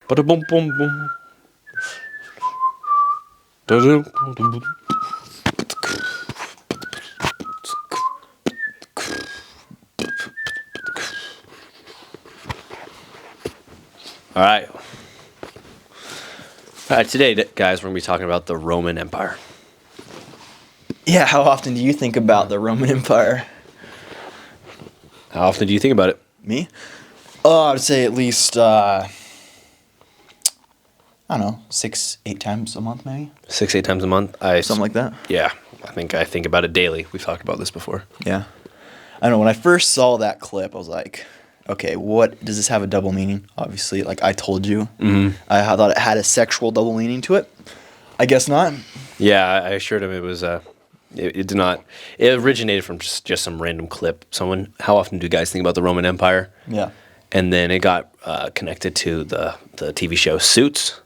Bada boom boom boom. Da-dum. All right. Today, guys, we're going to be talking about the Roman Empire. Yeah, how often do you think about the Roman Empire? How often do you think about it? Me? Oh, I would say at least, I don't know, 6-8 times a month maybe? 6-8 times a month? Something like that? Yeah, I think about it daily. We've talked about this before. Yeah. I don't know, when I first saw that clip, I was like, okay, what, does this have a double meaning? Obviously, like I told you. Mm-hmm. I thought it had a sexual double meaning to it. I guess not. Yeah, I assured him it was, it did not, it originated from just some random clip. How often do you guys think about the Roman Empire? Yeah. And then it got connected to the TV show Suits.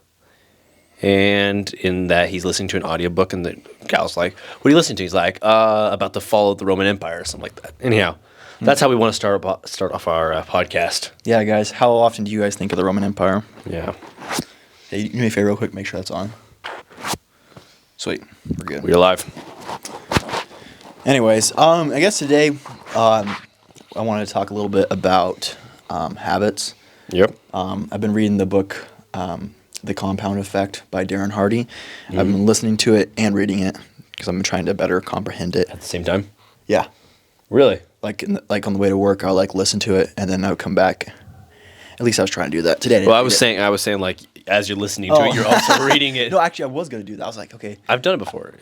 And in that, he's listening to an audiobook, and the gal's like, what are you listening to? He's like, about the fall of the Roman Empire or something like that. Anyhow, that's how we want to start off our podcast. Yeah, guys, how often do you guys think of the Roman Empire? Yeah. Hey, do me a favor real quick, make sure that's on. Sweet, we're good. We're live. Anyways, I guess today I wanted to talk a little bit about habits. Yep. I've been reading the book The Compound Effect by Darren Hardy. I've been listening to it and reading it because I've been trying to better comprehend it. At the same time? Yeah. Really? Like on the way to work, I'll like listen to it and then I would come back. At least I was trying to do that today. Well, I was saying like as you're listening to it, you're also reading it. No, actually, I was going to do that. I was like, okay. I've done it before.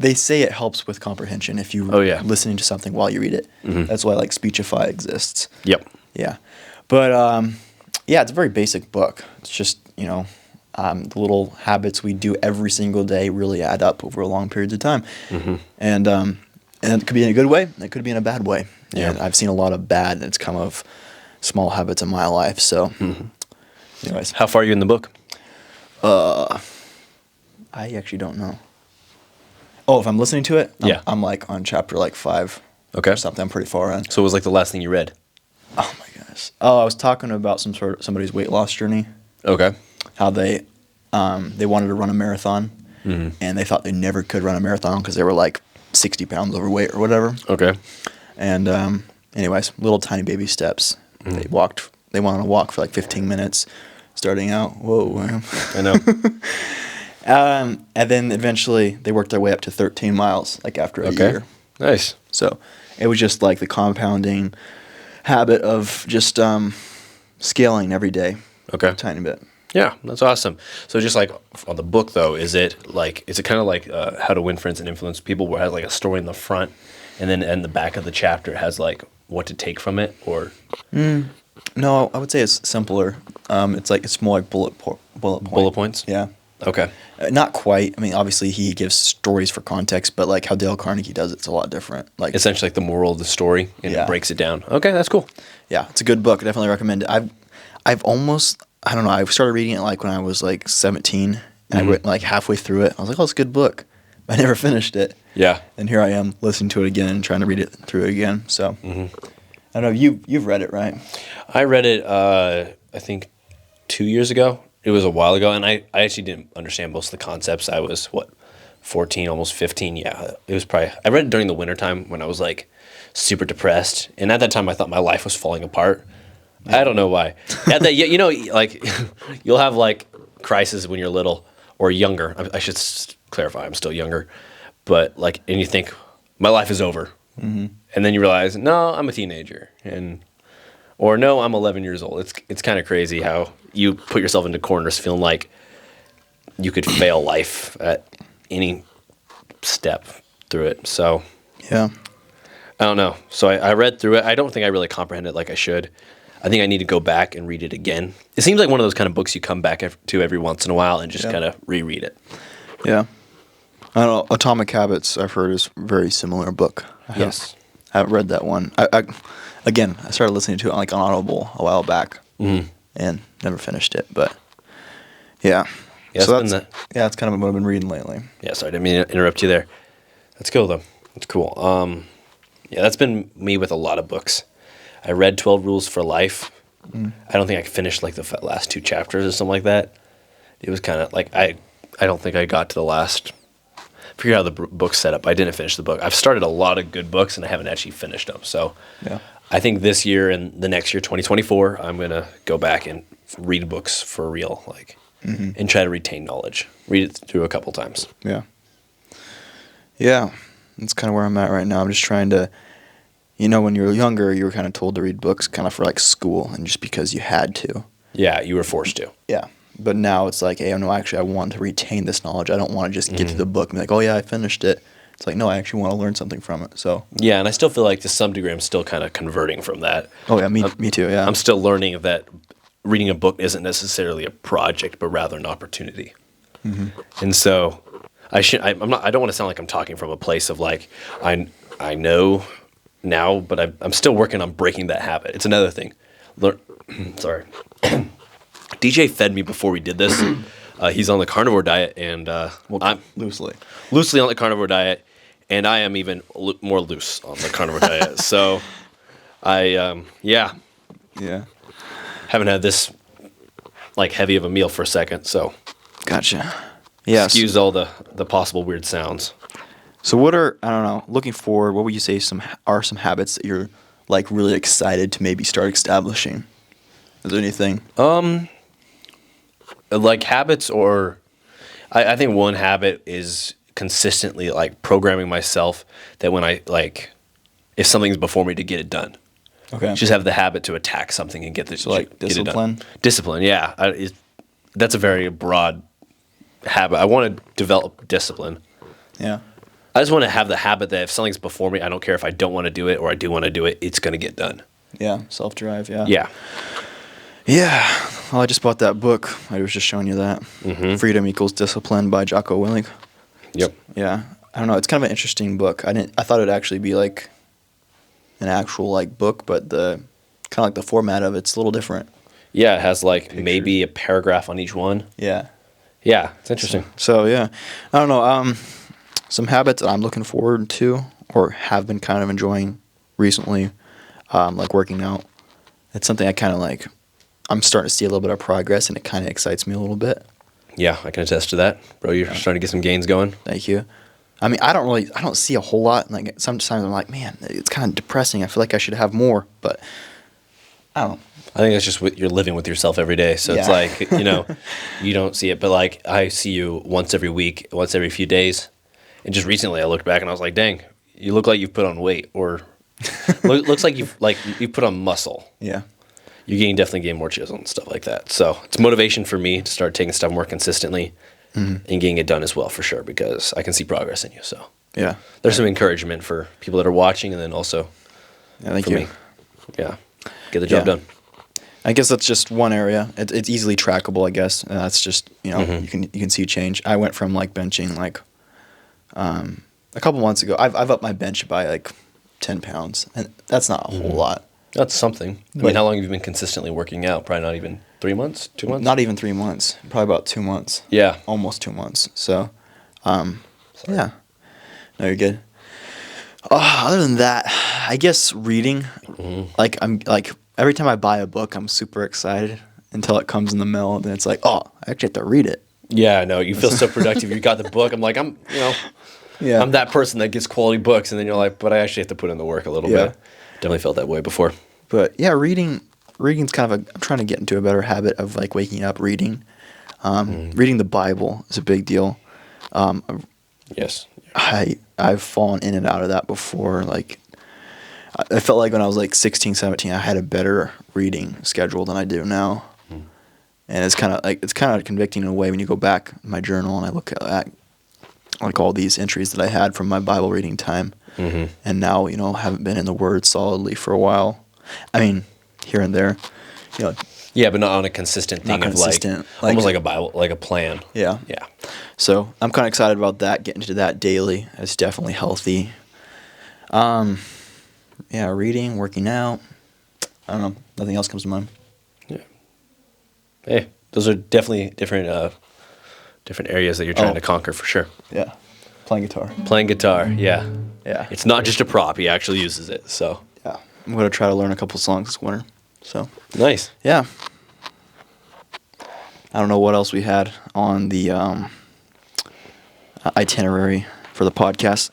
They say it helps with comprehension if you listening to something while you read it. Mm-hmm. That's why like Speechify exists. Yep. Yeah. But yeah, it's a very basic book. It's just, the little habits we do every single day really add up over long periods of time. Mm-hmm. And it could be in a good way, and it could be in a bad way. Yeah. And I've seen a lot of bad, and it's come of small habits in my life. So, anyways. How far are you in the book? I actually don't know. Oh, if I'm listening to it? Yeah. I'm like on chapter like 5 Okay. or something. I'm pretty far in. So it was like the last thing you read? Oh my gosh. Oh, I was talking about somebody's weight loss journey. Okay. How they wanted to run a marathon, and they thought they never could run a marathon because they were like 60 pounds overweight or whatever. Okay. And anyways, little tiny baby steps. They went on a walk for like 15 minutes, starting out. Whoa. I know. And then eventually they worked their way up to 13 miles, like after a year. Nice. So it was just like the compounding habit of just scaling every day. Okay. A tiny bit. Yeah, that's awesome. So just like on the book though, is it kind of like How to Win Friends and Influence People, where it has like a story in the front, and then in the back of the chapter it has like what to take from it, or? No, I would say it's simpler. It's more like bullet points. Bullet points? Yeah. Okay. Not quite. I mean, obviously he gives stories for context, but like how Dale Carnegie does it's a lot different. Like Essentially like the moral of the story, and it breaks it down. Okay, that's cool. Yeah, it's a good book. I definitely recommend it. I've almost, I don't know, I started reading it like when I was like 17, and I went like halfway through it. I was like, oh, it's a good book. I never finished it. Yeah. And here I am listening to it again and trying to read it through again. So I don't know, you've read it, right? I read it, I think 2 years ago. It was a while ago, and I actually didn't understand most of the concepts. I was, 14, almost 15? Yeah, it was probably... I read it during the wintertime when I was, like, super depressed, and at that time I thought my life was falling apart. I don't know why. At that, like, you'll have, like, crises when you're little, or younger. I should clarify, I'm still younger. But, like, and you think, my life is over. Mm-hmm. And then you realize, no, I'm a teenager, or no, I'm 11 years old. It's kind of crazy how you put yourself into corners feeling like you could fail life at any step through it. So Yeah. I don't know. So I read through it. I don't think I really comprehended it like I should. I think I need to go back and read it again. It seems like one of those kind of books you come back to every once in a while and just kind of reread it. Yeah. I don't know, Atomic Habits, I've heard, is a very similar book. Yes. I haven't read that one. I started listening to it like on Audible a while back, and never finished it. But yeah, so that's kind of what I've been reading lately. Yeah, sorry, I didn't mean to interrupt you there. That's cool though. That's cool. Yeah, that's been me with a lot of books. I read 12 Rules for Life I don't think I finished like the last 2 chapters or something like that. It was kind of like I don't think I got to the last. Figure out how the book's set up. I didn't finish the book. I've started a lot of good books and I haven't actually finished them. So Yeah. I think this year and the next year, 2024, I'm gonna go back and read books for real, like, and try to retain knowledge. Read it through a couple times. Yeah. Yeah. That's kind of where I'm at right now. I'm just trying to, when you were younger, you were kind of told to read books kind of for like school and just because you had to. Yeah, you were forced to. Yeah. But now it's like, hey, no, actually, I want to retain this knowledge. I don't want to just get to the book and be like, oh, yeah, I finished it. It's like, no, I actually want to learn something from it. So Yeah, and I still feel like to some degree I'm still kind of converting from that. Oh, yeah, me too, yeah. I'm still learning that reading a book isn't necessarily a project, but rather an opportunity. And so I don't want to sound like I'm talking from a place of like, I know now, but I'm still working on breaking that habit. It's another thing. Sorry. DJ fed me before we did this. He's on the carnivore diet, and I'm loosely on the carnivore diet, and I am even more loose on the carnivore diet. So I haven't had this like heavy of a meal for a second. So gotcha. Yeah. Excuse all the possible weird sounds. So what are, I don't know, looking forward, what would you say are some habits that you're like really excited to maybe start establishing? Is there anything? Like habits, or I think one habit is consistently like programming myself that when I like, if something's before me, to get it done. Okay. Just have the habit to attack something and get like get it discipline? done. Discipline, yeah. That's a very broad habit. I want to develop discipline. Yeah. I just want to have the habit that if something's before me, I don't care if I don't want to do it or I do want to do it, it's going to get done. Yeah. Self-drive. Yeah. Yeah. Yeah. Well, I just bought that book. I was just showing you that. Freedom Equals Discipline by Jocko Willink. Yep. Yeah. I don't know. It's kind of an interesting book. I thought it would actually be like an actual like book, but the kind of like the format of it's a little different. Yeah, it has like maybe a paragraph on each one. Yeah. Yeah, it's interesting. So yeah, I don't know. Some habits that I'm looking forward to or have been kind of enjoying recently, like working out. It's something I kind of like. I'm starting to see a little bit of progress, and it kind of excites me a little bit. Yeah, I can attest to that, bro. You're starting to get some gains going. Thank you. I mean, I don't see a whole lot. Like sometimes I'm like, man, it's kind of depressing. I feel like I should have more, but I don't know. I think it's just you're living with yourself every day. So it's like, you don't see it. But like I see you once every week, once every few days. And just recently I looked back and I was like, dang, you look like you've put on weight, or looks like you've put on muscle. Yeah. You definitely gain more chisel and stuff like that. So it's motivation for me to start taking stuff more consistently and getting it done as well, for sure, because I can see progress in you. So yeah, there's some encouragement for people that are watching, and then also thank for you. me. Yeah, get the job done. I guess that's just one area. It's easily trackable, I guess. And that's just, you can see change. I went from like benching like a couple months ago. I've upped my bench by like 10 pounds, and that's not a whole lot. That's something. I mean, how long have you been consistently working out? Probably not even 3 months, 2 months? Not even 3 months. Probably about 2 months. Yeah. Almost 2 months. So, yeah. No, you're good. Other than that, I guess reading. Like I'm like every time I buy a book, I'm super excited until it comes in the mail, and then it's like, oh, I actually have to read it. Yeah, I know. You feel so productive. You got the book. I'm like, I'm that person that gets quality books, and then you're like, but I actually have to put in the work a little bit. Definitely felt that way before. But yeah, reading's kind of I'm trying to get into a better habit of like waking up reading. Reading the Bible is a big deal. Yes. I've fallen in and out of that before. Like, I felt like when I was like 16, 17, I had a better reading schedule than I do now. And it's kind of convicting in a way when you go back in my journal and I look at like all these entries that I had from my Bible reading time. And now, haven't been in the Word solidly for a while. I mean, here and there, Yeah, but not on a consistent thing of like almost like a Bible, like a plan. Yeah. Yeah. So I'm kind of excited about that. Getting to that daily is definitely healthy. Yeah, reading, working out. I don't know. Nothing else comes to mind. Yeah. Hey, those are definitely different areas that you're trying to conquer for sure. Yeah. Playing guitar. Playing guitar, yeah. Yeah. It's not just a prop. He actually uses it. So yeah, I'm gonna try to learn a couple songs this winter. So Nice. yeah, I don't know what else we had on the itinerary for the podcast.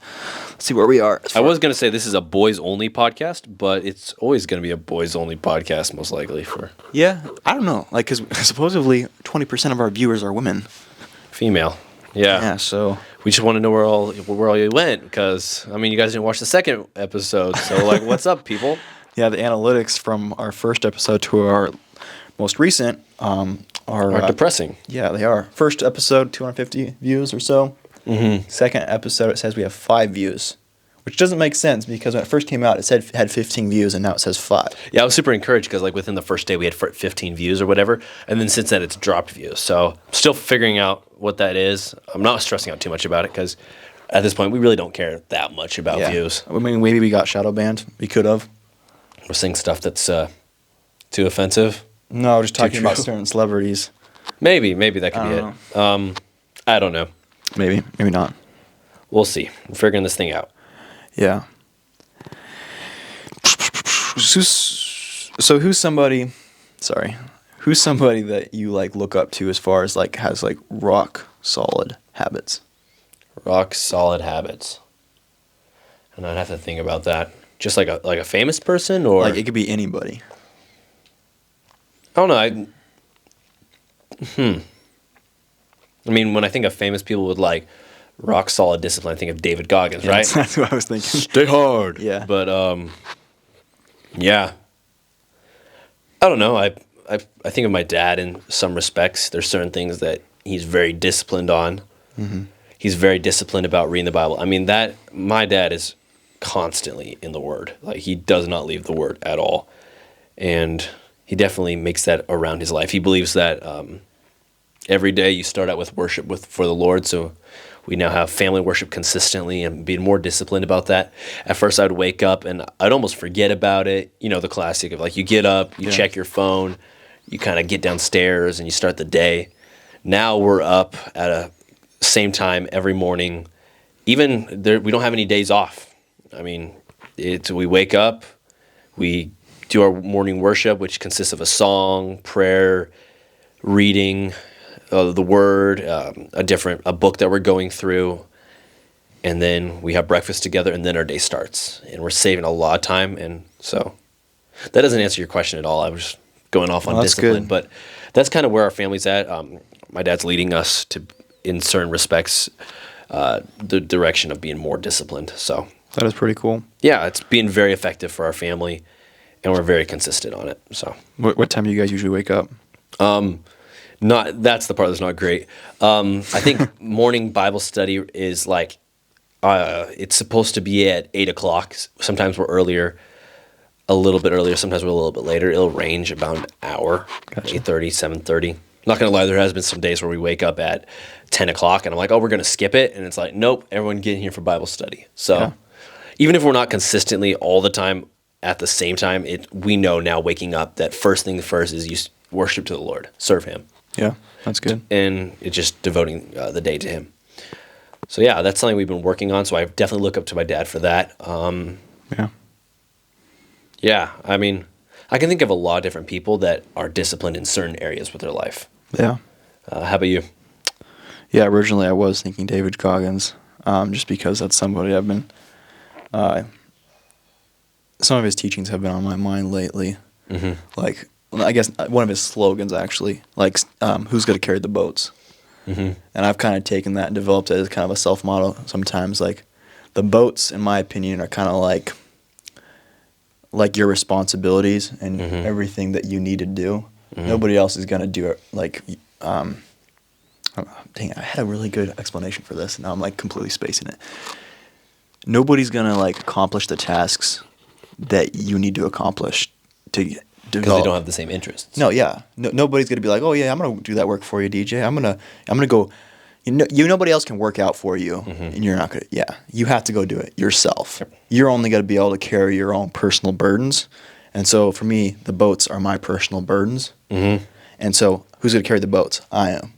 Let's see where we are. I was going to say this is a boys only podcast, but it's always going to be a boys only podcast, most likely for Yeah, I don't know. Like, because supposedly 20% of our viewers are women. female. Yeah. Yeah, so We just want to know where all you went because, I mean, you guys didn't watch the second episode. So, like, what's up, people? yeah, the analytics from our first episode to our most recent Are depressing. Yeah, they are. First episode, 250 views or so. Mm-hmm. Second episode, it says we have 5 views, which doesn't make sense because when it first came out, it said it had 15 views, and now it says 5. Yeah, I was super encouraged because, like, within the first day, we had 15 views or whatever. And then since then, it's dropped views. So, I'm still figuring out what that is. I'm not stressing out too much about it because at this point, we really don't care that much about views. I mean, maybe we got shadow banned. We could have. We're saying stuff that's too offensive. No, just talking about true. certain celebrities. Maybe that could be it. I don't know. Maybe not. We'll see. We're figuring this thing out. Yeah. So who's somebody that you like look up to as far as like has like rock solid habits? Rock solid habits. And I'd have to think about that. Just like a famous person, or Like it could be anybody. I don't know. I mean, when I think of famous people with like rock solid discipline, I think of David Goggins, Yeah, right? That's what I was thinking. Stay hard. Yeah. But yeah. I don't know. I think of my dad in some respects. There's certain things that he's very disciplined on. Mm-hmm. He's very disciplined about reading the Bible. I mean, that my dad is constantly in the Word. Like, he does not leave the Word at all. And he definitely makes that around his life. He believes that every day you start out with worship for the Lord. So we now have family worship consistently and being more disciplined about that. At first, I'd wake up and I'd almost forget about it. You know, the classic of like you get up, you check your phone, you kind of get downstairs and you start the day. Now we're up at a same time every morning. Even there, we don't have any days off. I mean, we wake up, we do our morning worship, which consists of a song, prayer, reading the Word, a book that we're going through, and then we have breakfast together, and then our day starts. And we're saving a lot of time, and so that doesn't answer your question at all. I was going off on discipline, good. but that's kind of where our family's at. My dad's leading us to, in certain respects, the direction of being more disciplined. So That is pretty cool. yeah, it's being very effective for our family, and we're very consistent on it. So What time do you guys usually wake up? that's the part that's not great. I think morning Bible study is like it's supposed to be at 8:00. Sometimes we're earlier, a little bit earlier. Sometimes we're a little bit later. It'll range about an hour, Gotcha. 8:30, 7:30. Not gonna lie, there has been some days where we wake up at 10:00 and I'm like, oh, we're gonna skip it, and it's like, nope, everyone get in here for Bible study. So Yeah. even if we're not consistently all the time at the same time, we know now waking up that first thing first is you worship to the Lord, serve Him. Yeah, that's good. And it's just devoting the day to Him. So yeah, that's something we've been working on. So I definitely look up to my dad for that. Yeah. Yeah, I mean, I can think of a lot of different people that are disciplined in certain areas with their life. Yeah. How about you? Yeah, originally I was thinking David Goggins, just because that's somebody I've been. Some of his teachings have been on my mind lately. Mm-hmm. Like, I guess one of his slogans actually, like, "Who's going to carry the boats?" Mm-hmm. And I've kind of taken that and developed it as kind of a self motto. Sometimes, like, the boats, in my opinion, are kind of like your responsibilities and Mm-hmm. everything that you need to do. Mm-hmm. Nobody else is going to do it. Like, dang, I had a really good explanation for this, and now I'm like completely spacing it. Nobody's going to like accomplish the tasks that you need to accomplish to Because develop. they don't have the same interests. No, yeah. Nobody's gonna be like, oh yeah, I'm gonna do that work for you, DJ. I'm gonna go. Nobody else can work out for you, and you're not gonna. Yeah, you have to go do it yourself. Yep. You're only gonna be able to carry your own personal burdens, and so for me, the boats are my personal burdens. Mm-hmm. And so, who's gonna carry the boats? I am.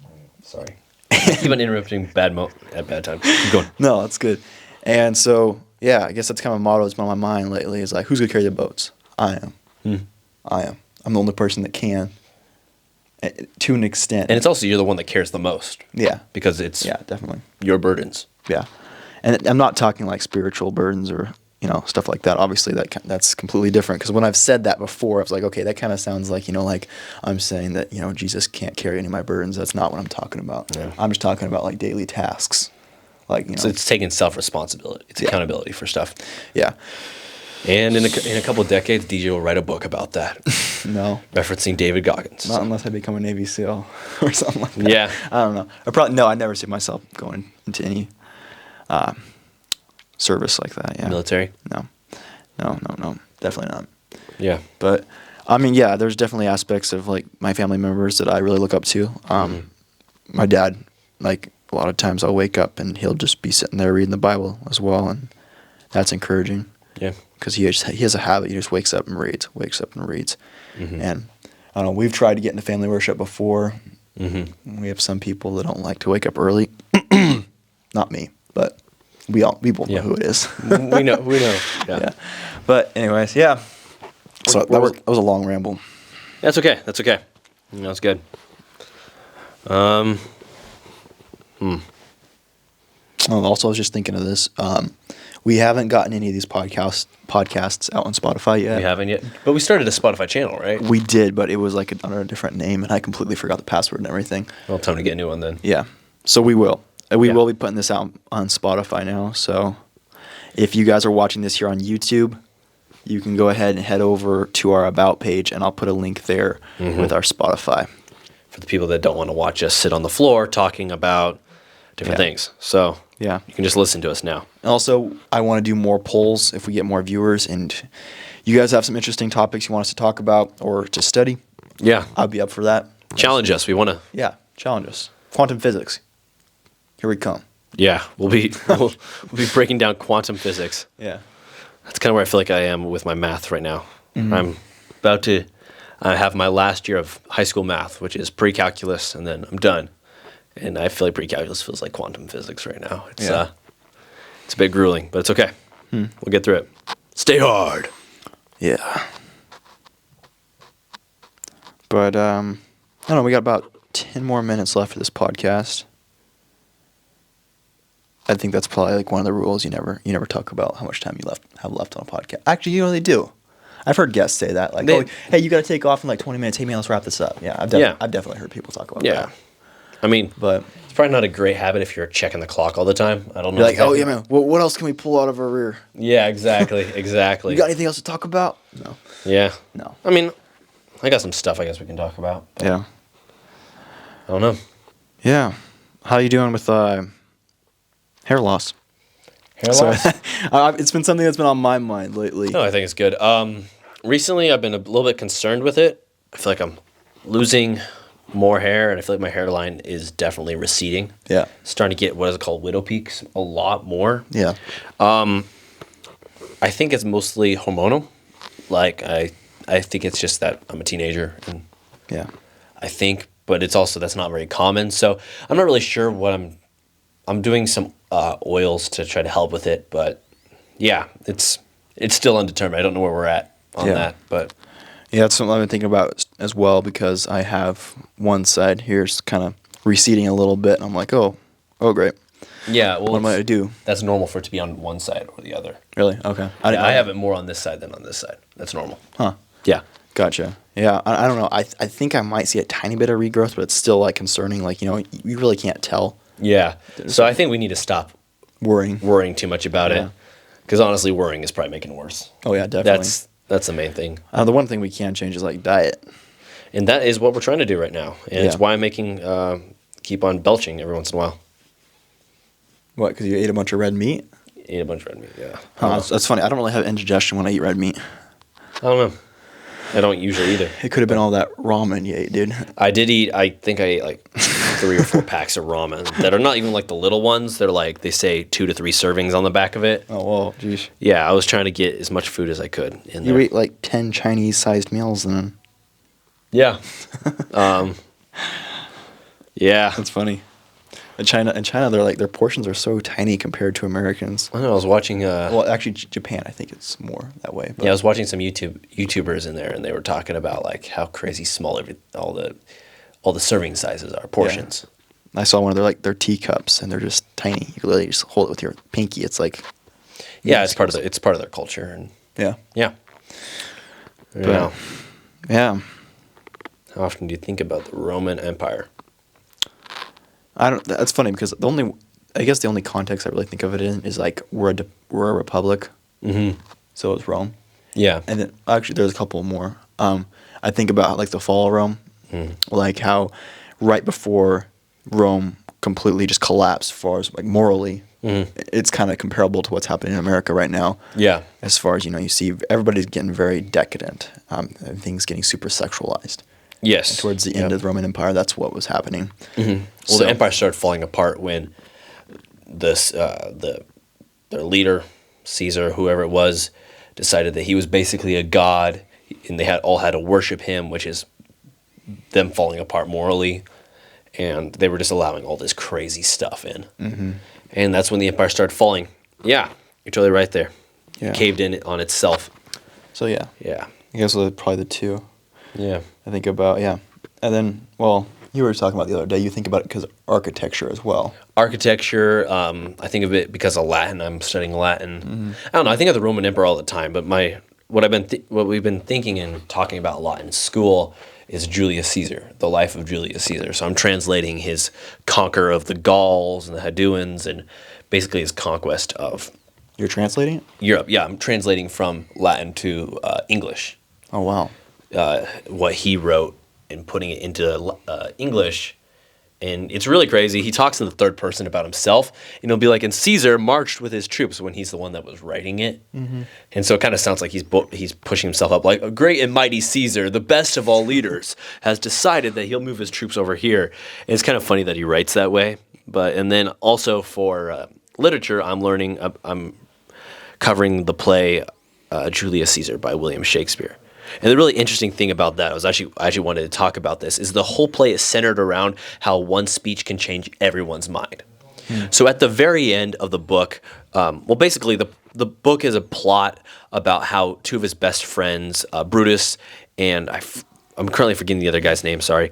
Sorry. Keep on interrupting at bad time. Keep going. No, that's good. And so, yeah, I guess that's kind of a motto that's been on my mind lately. Is like, who's gonna carry the boats? I am. Hmm. I am. I'm the only person that can, to an extent. And it's also you're the one that cares the most. Yeah. Because it's Yeah, definitely. your burdens. Yeah. And I'm not talking like spiritual burdens or, stuff like that. Obviously, that's completely different. Because when I've said that before, I was like, okay, that kind of sounds like, like I'm saying that, Jesus can't carry any of my burdens. That's not what I'm talking about. Yeah. I'm just talking about like daily tasks. Like, So it's taking self-responsibility. It's accountability for stuff. Yeah. And in a couple of decades, DJ will write a book about that. No. Referencing David Goggins. Not unless I become a Navy SEAL or something like that. Yeah. I don't know. I never see myself going into any service like that. Yeah. Military? No. Definitely not. Yeah. But I mean, yeah, there's definitely aspects of like my family members that I really look up to. My dad, like a lot of times I'll wake up and he'll just be sitting there reading the Bible as well, and that's encouraging. Yeah. Because he has a habit. He just wakes up and reads. Mm-hmm. And I don't know. We've tried to get into family worship before. Mm-hmm. We have some people that don't like to wake up early. Not me, but we both know who it is. we know. Yeah. But anyways, yeah. So that was a long ramble. That's okay. That's good. Also, I was just thinking of this. We haven't gotten any of these podcasts out on Spotify yet. We haven't yet. But we started a Spotify channel, right? We did, but it was like under a different name, and I completely forgot the password and everything. Well, time to get a new one then. Yeah. So we will. We will be putting this out on Spotify now. So if you guys are watching this here on YouTube, you can go ahead and head over to our About page, and I'll put a link there with our Spotify. For the people that don't want to watch us sit on the floor talking about different things. So yeah, you can just listen to us now. And also, I want to do more polls if we get more viewers, and you guys have some interesting topics you want us to talk about or to study. Yeah. I'll be up for that. Challenge us. We want to. Yeah, challenge us. Quantum physics. Here we come. Yeah, we'll be breaking down quantum physics. Yeah. That's kind of where I feel like I am with my math right now. Mm-hmm. I'm about to have my last year of high school math, which is pre-calculus, and then I'm done. And I feel like pre-calculus feels like quantum physics right now. It's a bit grueling, but it's okay. We'll get through it. Stay hard. Yeah. But I don't know. We got about 10 more minutes left for this podcast. I think that's probably like one of the rules. You never talk about how much time you have left on a podcast. Actually, you know they do. I've heard guests say that, like, hey, you got to take off in like 20 minutes. Hey, man, let's wrap this up. Yeah, I've definitely heard people talk about that. Yeah, I mean, but it's probably not a great habit if you're checking the clock all the time. I don't know. You're like, oh yeah, man. What else can we pull out of our rear? Yeah, exactly. You got anything else to talk about? No. Yeah. No. I mean, I got some stuff I guess we can talk about. Yeah. I don't know. Yeah. How you doing with hair loss? Hair loss? It's been something that's been on my mind lately. No, I think it's good. Recently, I've been a little bit concerned with it. I feel like I'm losing more hair, and I feel like my hairline is definitely receding. Yeah. Starting to get, what is it called, widow peaks a lot more. Yeah. I think it's mostly hormonal. Like, I think it's just that I'm a teenager, and yeah. I think, but it's also, that's not very common. So I'm not really sure what I'm doing some oils to try to help with it, but yeah, it's still undetermined. I don't know where we're at on that, but yeah, that's something I've been thinking about as well, because I have one side here's kind of receding a little bit, and I'm like, oh great. Yeah, well, what am I to do? That's normal for it to be on one side or the other. Really? Okay. I have it more on this side than on this side. That's normal. Huh. Yeah. Gotcha. Yeah, I don't know. I think I might see a tiny bit of regrowth, but it's still like concerning. Like, you really can't tell. Yeah. So I think we need to stop worrying too much about it, because honestly, worrying is probably making it worse. Oh yeah, definitely. That's the main thing. The one thing we can change is like diet, and that is what we're trying to do right now, and it's why I'm making keep on belching every once in a while. What? Because you ate a bunch of red meat? Ate a bunch of red meat. Yeah. That's funny. I don't really have indigestion when I eat red meat. I don't know. I don't usually either. It could have been all that ramen you ate, dude. I did eat. I think I ate like 3 or 4 packs of ramen that are not even like the little ones. They're like, they say 2 to 3 servings on the back of it. Oh, whoa, jeez. Yeah, I was trying to get as much food as I could in there. You ate like 10 Chinese-sized meals then. Yeah. Yeah. That's funny. In China, they're like their portions are so tiny compared to Americans. I know. I was watching. Well, actually, Japan, I think it's more that way. But Yeah, I was watching some YouTubers in there, and they were talking about like how crazy small all the serving sizes are, portions. I saw one of their teacups, and they're just tiny. You can literally just hold it with your pinky. It's like Yeah, it's part of their culture, and yeah, yeah. but Yeah. yeah. How often do you think about the Roman Empire? I don't. That's funny because I guess the only context I really think of it in is like we're a republic, Mm-hmm. so it's Rome, Yeah. and then actually there's a couple more. I think about like the fall of Rome, like how right before Rome completely just collapsed, as far as like morally, it's kind of comparable to what's happening in America right now. Yeah. As far as you see everybody's getting very decadent. Everything's getting super sexualized. Yes. Towards the end of the Roman Empire, that's what was happening. Mm-hmm. Well, the empire started falling apart when their leader, Caesar, whoever it was, decided that he was basically a god, and they all had to worship him, which is them falling apart morally, and they were just allowing all this crazy stuff in, and that's when the empire started falling. Yeah, you're totally right there. Yeah. Caved in on itself. So yeah, Yeah. I guess those are probably the two Yeah. I think about. Yeah, and then you were talking about the other day. You think about it because of architecture as well. Architecture, I think of it because of Latin. I'm studying Latin. I don't know. I think of the Roman Emperor all the time, but what we've been thinking and talking about a lot in school is Julius Caesar, the life of Julius Caesar. So I'm translating his conquer of the Gauls and the Haduans, and basically his conquest of You're translating it? Europe. Yeah, I'm translating from Latin to English. Oh wow. What he wrote and putting it into English. And it's really crazy. He talks in the third person about himself, and he'll be like, and Caesar marched with his troops when he's the one that was writing it. And so it kind of sounds like he's pushing himself up, like a great and mighty Caesar, the best of all leaders, has decided that he'll move his troops over here. And it's kind of funny that he writes that way. And then also for literature, I'm covering the play Julius Caesar by William Shakespeare. And the really interesting thing about that, I actually wanted to talk about this, is the whole play is centered around how one speech can change everyone's mind. So at the very end of the book, basically the book is a plot about how two of his best friends, Brutus and I'm currently forgetting the other guy's name, sorry,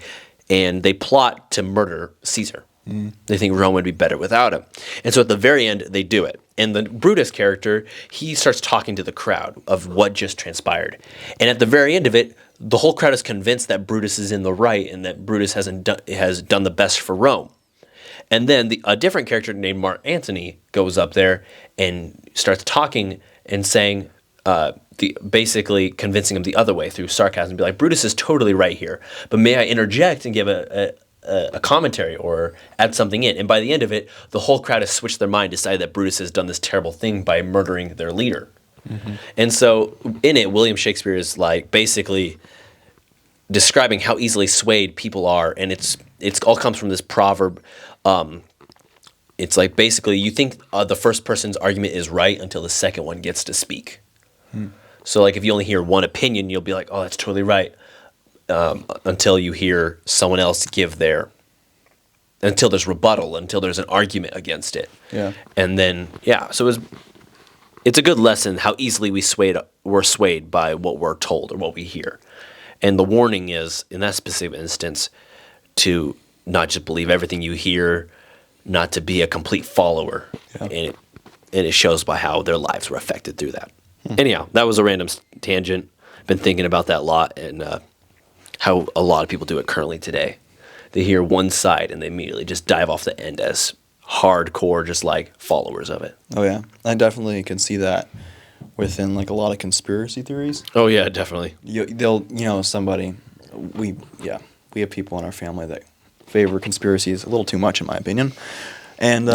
and they plot to murder Caesar. They think Rome would be better without him. And so at the very end, they do it. And the Brutus character, he starts talking to the crowd of what just transpired. And at the very end of it, the whole crowd is convinced that Brutus is in the right and that Brutus has done the best for Rome. And then a different character named Mark Antony goes up there and starts talking and saying, basically convincing him the other way through sarcasm, be like, Brutus is totally right here, but may I interject and give a commentary or add something in? And by the end of it, the whole crowd has switched their mind, decided that Brutus has done this terrible thing by murdering their leader. And so in it, William Shakespeare is like basically describing how easily swayed people are, and it's all comes from this proverb. It's like basically you think the first person's argument is right until the second one gets to speak. So like if you only hear one opinion, you'll be like, oh, that's totally right. Until you hear someone else until there's rebuttal, until there's an argument against it. Yeah. And then, so it's a good lesson how easily we're swayed by what we're told or what we hear. And the warning is, in that specific instance, to not just believe everything you hear, not to be a complete follower. Yeah. And it shows by how their lives were affected through that. Anyhow, that was a random tangent. Been thinking about that a lot, and how a lot of people do it currently today. They hear one side and they immediately just dive off the end as hardcore, just like followers of it. Oh yeah, I definitely can see that within like a lot of conspiracy theories. Oh yeah, definitely. We have people in our family that favor conspiracies a little too much, in my opinion, and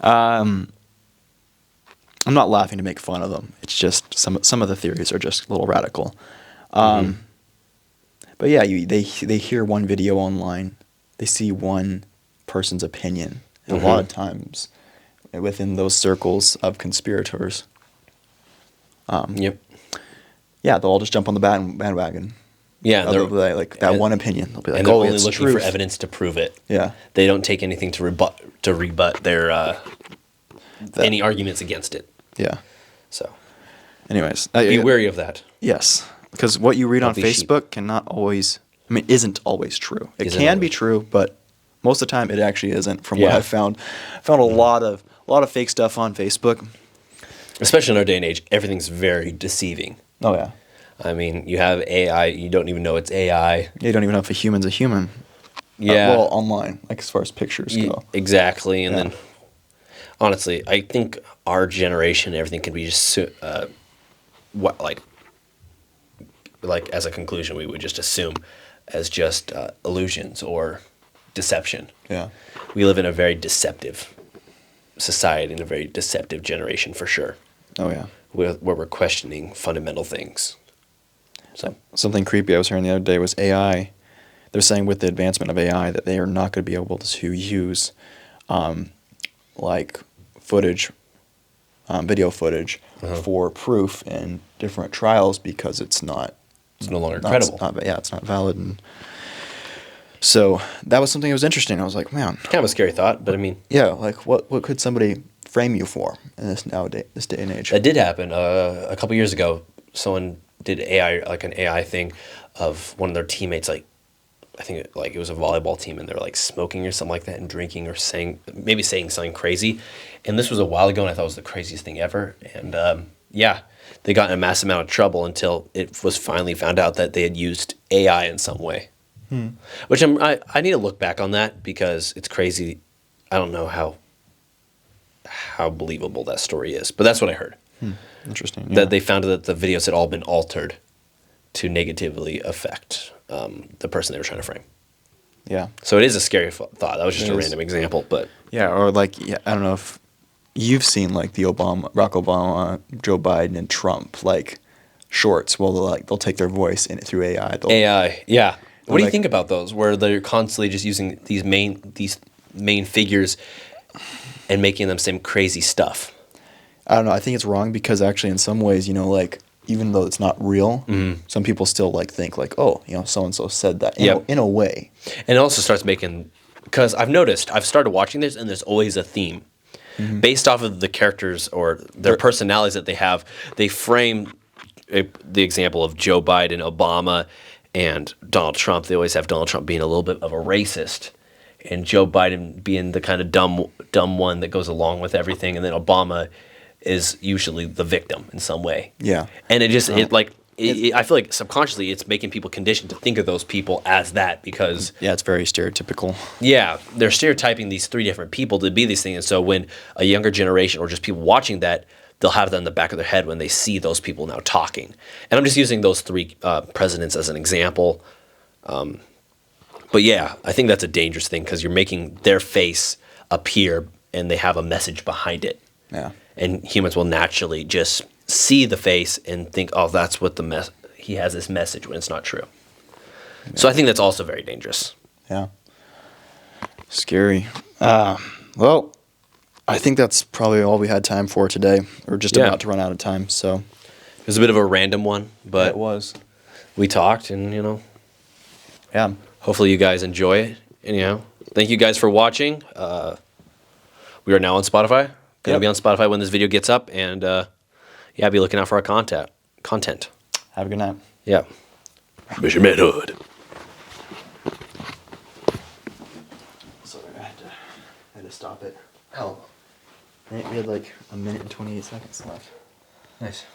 I'm not laughing to make fun of them. It's just some of the theories are just a little radical. But yeah, they hear one video online, they see one person's opinion, and a lot of times within those circles of conspirators, yeah, they'll all just jump on the bandwagon, Yeah, and They'll be like that and- one opinion. They'll be like, and they're oh, only it's looking truth. for evidence to prove it. Yeah. They don't take anything to rebut their That- any arguments against it. Yeah. So Anyways, be wary of that. yes, because what you read Don't on be sheep. Facebook isn't always true. It Isn't can be always. true, but most of the time it actually isn't. From what Yeah. I've found, I found a lot of fake stuff on Facebook. Especially in our day and age, everything's very deceiving. Oh yeah. I mean, you have AI, you don't even know it's AI. You don't even know if a human's a human. Yeah. Well, online, like as far as pictures go. Exactly. And Yeah. then, honestly, I think our generation, everything can be just, what, like as a conclusion, we would just assume as just illusions or deception. Yeah. We live in a very deceptive society and a very deceptive generation for sure, Oh yeah. where we're questioning fundamental things. So Something creepy I was hearing the other day was AI. They're saying with the advancement of AI that they are not going to be able to use, like footage, video footage for proof in different trials because it's not. it's no longer credible. It's not valid. And so that was something that was interesting. I was like, man, Kind of a scary thought, but I mean, yeah, like what could somebody frame you for in this day and age? that did happen. A couple years ago, someone did AI, like an AI thing of one of their teammates, like, I think it was a volleyball team, and they were like smoking or something like that and drinking or saying something crazy. And this was a while ago, and I thought it was the craziest thing ever. And yeah, they got in a massive amount of trouble until it was finally found out that they had used AI in some way. Which I need to look back on that because it's crazy. I don't know how believable that story is, but that's what I heard. Interesting. That they found that the videos had all been altered to negatively affect the person they were trying to frame. Yeah. So it is a scary thought. That was just It a is. random example, but Yeah, or like I don't know if you've seen like the Barack Obama, Joe Biden, and Trump like shorts. Well, they'll take their voice in through AI. AI, yeah. What do you like- think about those? Where they're constantly just using these main figures and making them say crazy stuff. I don't know. I think it's wrong because actually, in some ways, like even though it's not real, some people still like think like, oh, so and so said that. Yep. In a way. And it also starts making, because I've started watching this, and there's always a theme. Based off of the characters or their personalities that they have, they frame the example of Joe Biden, Obama, and Donald Trump. They always have Donald Trump being a little bit of a racist, and Joe Biden being the kind of dumb one that goes along with everything, and then Obama is usually the victim in some way. Yeah. And it just I feel like subconsciously it's making people conditioned to think of those people as that because Yeah, it's very stereotypical. yeah, they're stereotyping these three different people to be these things. And so when a younger generation or just people watching that, they'll have that in the back of their head when they see those people now talking. And I'm just using those three presidents as an example. But yeah, I think that's a dangerous thing because you're making their face appear and they have a message behind it. Yeah. And humans will naturally just see the face and think, oh, that's what he has this message when it's not true. Yeah. So I think that's also very dangerous. Yeah. Scary. Well, I think that's probably all we had time for today. We're just about to run out of time, so. It was a bit of a random one, but it was. We talked and, Yeah. hopefully you guys enjoy it. And, thank you guys for watching. We are now on Spotify. Going to be on Spotify when this video gets up. And, be looking out for our content. Have a good night. Yeah. Mission Manhood. Sorry, I had to stop it. Oh. We had like a minute and 28 seconds left. Nice.